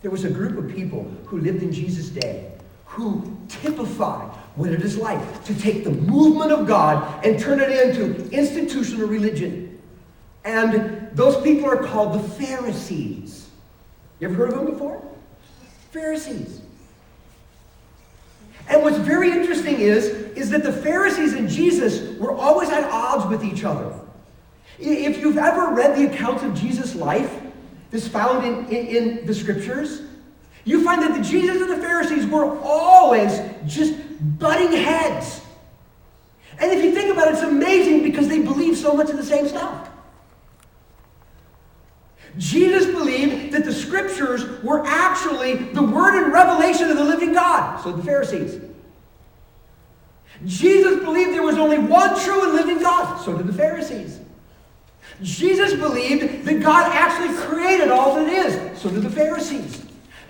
There was a group of people who lived in Jesus' day who typified what it is like to take the movement of God and turn it into institutional religion. And those people are called the Pharisees. You ever heard of them before? Pharisees. And what's very interesting is that the Pharisees and Jesus were always at odds with each other. If you've ever read the accounts of Jesus' life, that's found in the scriptures, you find that the Jesus and the Pharisees were always just butting heads. And if you think about it, it's amazing because they believe so much of the same stuff. Jesus believed that the scriptures were actually the word and revelation of the living God. So did the Pharisees. Jesus believed there was only one true and living God. So did the Pharisees. Jesus believed that God actually created all that is. So did the Pharisees.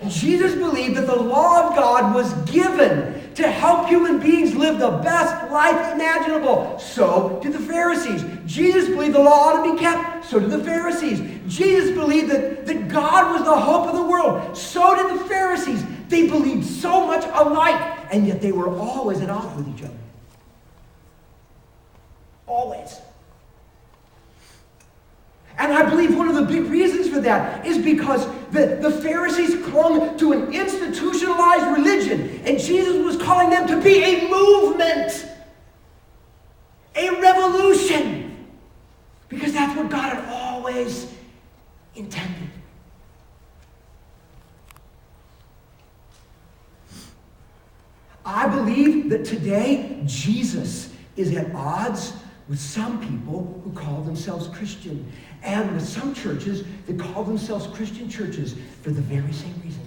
Jesus believed that the law of God was given to help human beings live the best life imaginable. So did the Pharisees. Jesus believed the law ought to be kept. So did the Pharisees. Jesus believed that God was the hope of the world. So did the Pharisees. They believed so much alike, and yet they were always at odds with each other. Always. And I believe one of the big reasons for that is because the Pharisees clung to an institutionalized religion, and Jesus was calling them to be a movement, a revolution, because that's what God had always intended. I believe that today Jesus is at odds with some people who call themselves Christian, and with some churches that call themselves Christian churches for the very same reason.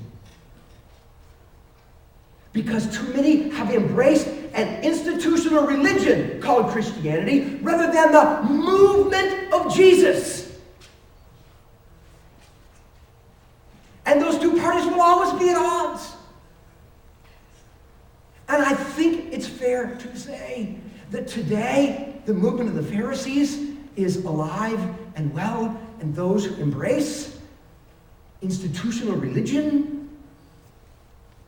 Because too many have embraced an institutional religion called Christianity rather than the movement of Jesus. And those two parties will always be at odds. And I think it's fair to say that today the movement of the Pharisees is alive and well, and those who embrace institutional religion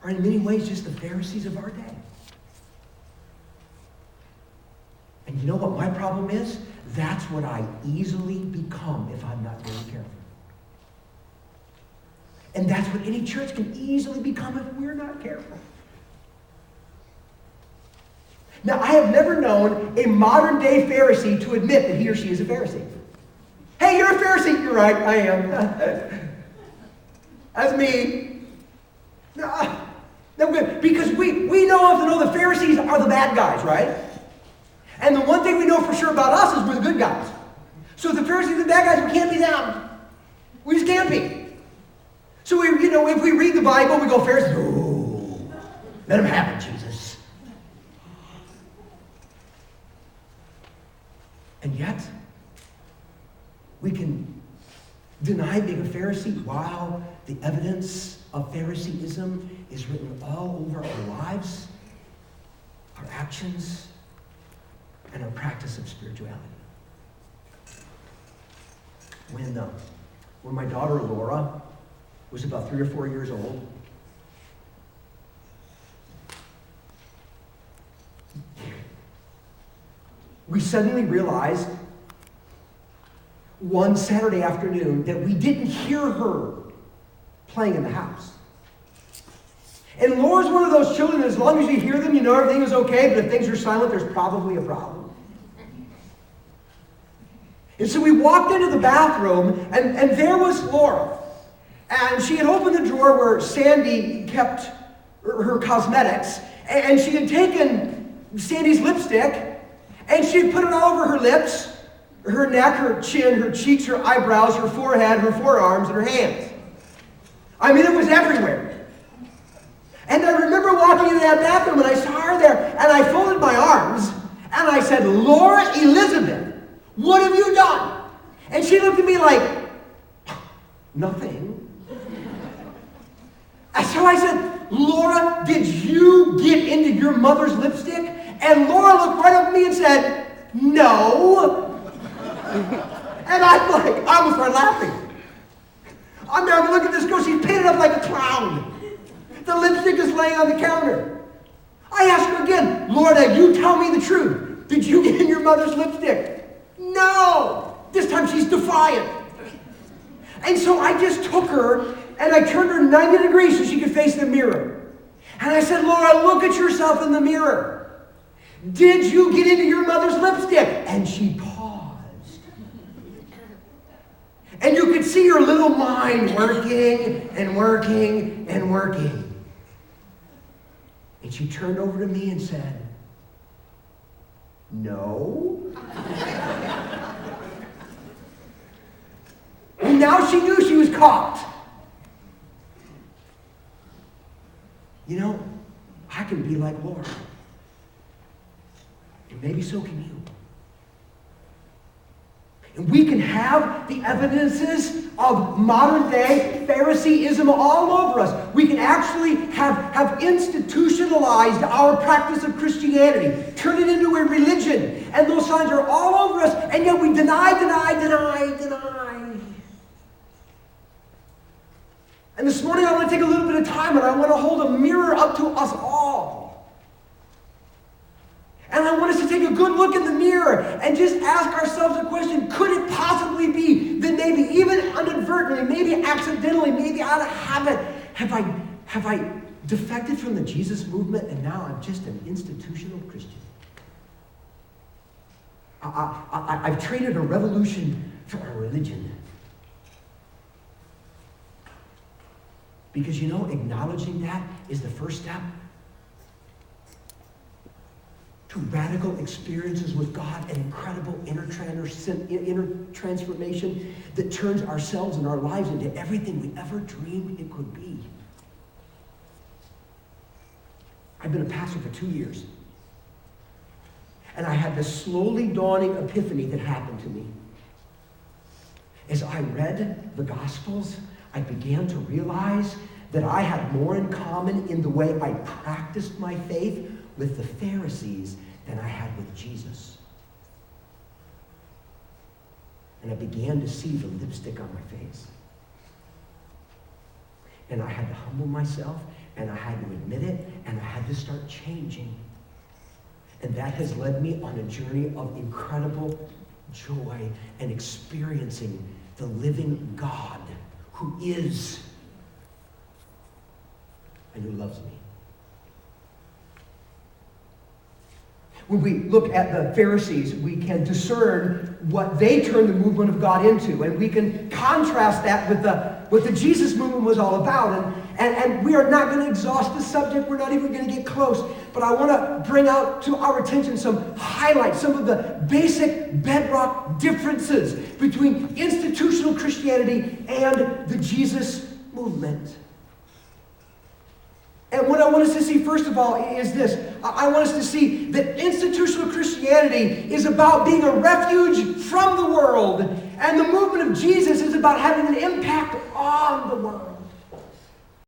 are in many ways just the Pharisees of our day. And you know what my problem is? That's what I easily become if I'm not very careful. And that's what any church can easily become if we're not careful. Now, I have never known a modern-day Pharisee to admit that he or she is a Pharisee. Hey, you're a Pharisee. You're right, I am. That's me. No, because we know the Pharisees are the bad guys, right? And the one thing we know for sure about us is we're the good guys. So if the Pharisees are the bad guys, we can't be them. We just can't be. So if we read the Bible, we go, Pharisees, oh, let them have it, Jesus. And yet, we can deny being a Pharisee while the evidence of Phariseeism is written all over our lives, our actions, and our practice of spirituality. When my daughter Laura was about 3 or 4 years old, we suddenly realized one Saturday afternoon that we didn't hear her playing in the house. And Laura's one of those children, as long as you hear them, you know everything is okay, but if things are silent, there's probably a problem. And so we walked into the bathroom, and there was Laura. And she had opened the drawer where Sandy kept her cosmetics, and she had taken Sandy's lipstick, and she had put it all over her lips, her neck, her chin, her cheeks, her eyebrows, her forehead, her forearms, and her hands. I mean, it was everywhere. And I remember walking into that bathroom, and I saw her there, and I folded my arms, and I said, Laura Elizabeth, what have you done? And she looked at me like, nothing. And so I said, Laura, did you get into your mother's lipstick? And Laura looked right up at me and said, no. And I'm like, I almost started laughing. I mean, look at this girl. She's painted up like a clown. The lipstick is laying on the counter. I ask her again, Lord, you tell me the truth. Did you get in your mother's lipstick? No. This time she's defiant. And so I just took her and I turned her 90 degrees so she could face the mirror. And I said, Laura, look at yourself in the mirror. Did you get into your mother's lipstick? And she paused. And you could see her little mind working and working and working. And she turned over to me and said, no. And now she knew she was caught. You know, I can be like Laura. And maybe so can you. And we can have the evidences of modern day Phariseeism all over us. We can actually have institutionalized our practice of Christianity, turn it into a religion, and those signs are all over us, and yet we deny. And this morning I want to take a little bit of time and I want to hold a mirror up to us all. And I want us to take a good look in the mirror and just ask ourselves a question. Could it possibly be that maybe even inadvertently, maybe accidentally, maybe out of habit, have I defected from the Jesus movement and now I'm just an institutional Christian? I've traded a revolution for a religion. Because you know, acknowledging that is the first step to radical experiences with God, an incredible inner transformation that turns ourselves and our lives into everything we ever dreamed it could be. I've been a pastor for 2 years. And I had this slowly dawning epiphany that happened to me. As I read the Gospels, I began to realize that I had more in common in the way I practiced my faith with the Pharisees than I had with Jesus. And I began to see the lipstick on my face. And I had to humble myself, and I had to admit it, and I had to start changing. And that has led me on a journey of incredible joy and experiencing the living God who is and who loves me. When we look at the Pharisees, we can discern what they turned the movement of God into, and we can contrast that with what the Jesus movement was all about. And we are not going to exhaust the subject. We're not even going to get close. But I want to bring out to our attention some highlights, some of the basic bedrock differences between institutional Christianity and the Jesus movement. And what I want us to see, first of all, is this. I want us to see that institutional Christianity is about being a refuge from the world, and the movement of Jesus is about having an impact on the world.